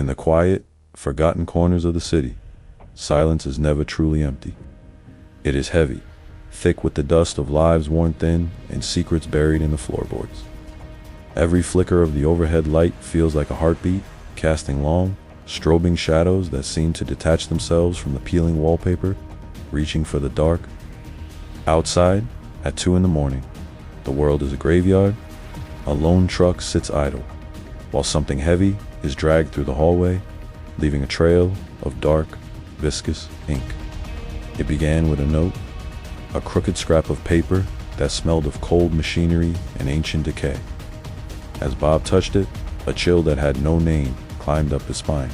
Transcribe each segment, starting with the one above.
In the quiet, forgotten corners of the city, silence is never truly empty. It is heavy, thick with the dust of lives worn thin and secrets buried in the floorboards. Every flicker of the overhead light feels like a heartbeat, casting long, strobing shadows that seem to detach themselves from the peeling wallpaper, reaching for the dark. Outside, at 2 in the morning, the world is a graveyard. A lone truck sits idle, while something heavy is dragged through the hallway, leaving a trail of dark, viscous ink. It began with a note, a crooked scrap of paper that smelled of cold machinery and ancient decay. As Bob touched it, a chill that had no name climbed up his spine.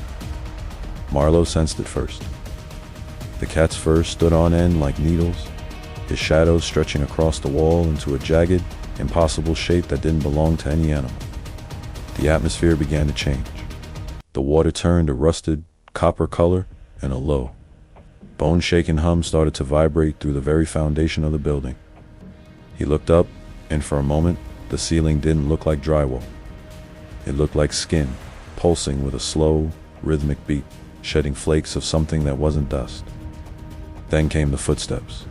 Marlowe sensed it first. The cat's fur stood on end like needles, his shadow stretching across the wall into a jagged, impossible shape that didn't belong to any animal. The atmosphere began to change. The water turned a rusted, copper color, and a low, bone-shaking hum started to vibrate through the very foundation of the building. He looked up, and for a moment, the ceiling didn't look like drywall. It looked like skin, pulsing with a slow, rhythmic beat, shedding flakes of something that wasn't dust. Then came the footsteps.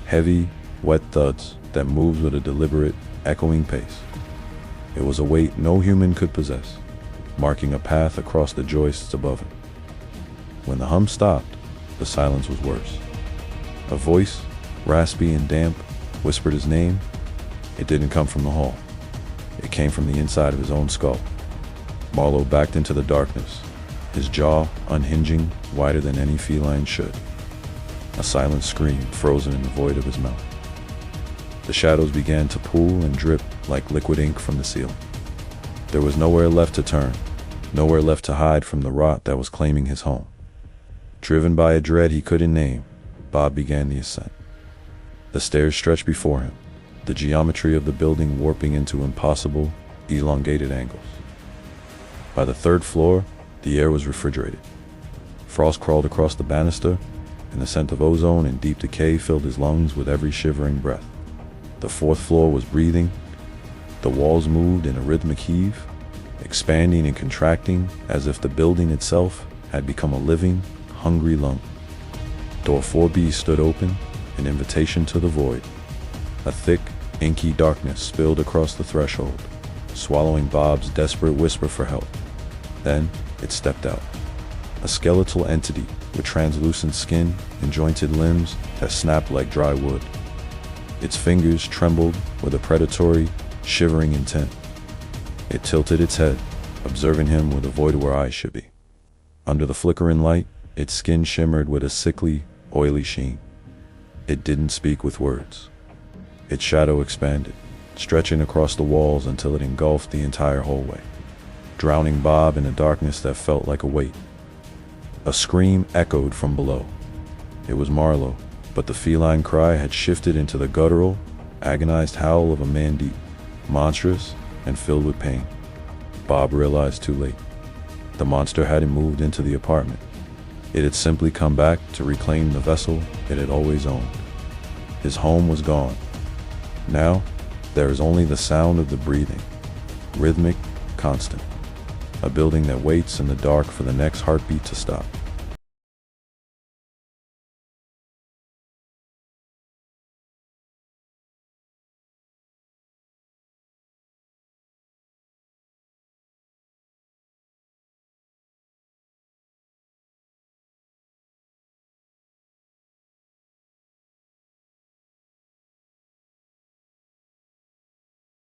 Heavy, wet thuds that moved with a deliberate, echoing pace. It was a weight no human could possess, marking a path across the joists above him. When the hum stopped, the silence was worse. A voice, raspy and damp, whispered his name. It didn't come from the hall. It came from the inside of his own skull. Marlowe backed into the darkness, his jaw unhinging wider than any feline should. A silent scream frozen in the void of his mouth. The shadows began to pool and drip like liquid ink from the ceiling. There was nowhere left to turn, nowhere left to hide from the rot that was claiming his home. Driven by a dread he couldn't name, Bob began the ascent. The stairs stretched before him, the geometry of the building warping into impossible, elongated angles. By the 3rd floor, the air was refrigerated. Frost crawled across the banister, and the scent of ozone and deep decay filled his lungs with every shivering breath. The 4th floor was breathing. The walls moved in a rhythmic heave, expanding and contracting as if the building itself had become a living, hungry lung. Door 4B stood open, an invitation to the void. A thick, inky darkness spilled across the threshold, swallowing Bob's desperate whisper for help. Then it stepped out, a skeletal entity with translucent skin and jointed limbs that snapped like dry wood. Its fingers trembled with a predatory, shivering intent. It tilted its head, observing him with a void where eyes should be. Under the flickering light, its skin shimmered with a sickly, oily sheen. It didn't speak with words. Its shadow expanded, stretching across the walls until it engulfed the entire hallway, drowning Bob in a darkness that felt like a weight. A scream echoed from below. It was Marlowe, but the feline cry had shifted into the guttural, agonized howl of a man deep, monstrous, and filled with pain. Bob realized too late. The monster hadn't moved into the apartment. It had simply come back to reclaim the vessel it had always owned. His home was gone. Now, there is only the sound of the breathing, rhythmic, constant. A building that waits in the dark for the next heartbeat to stop.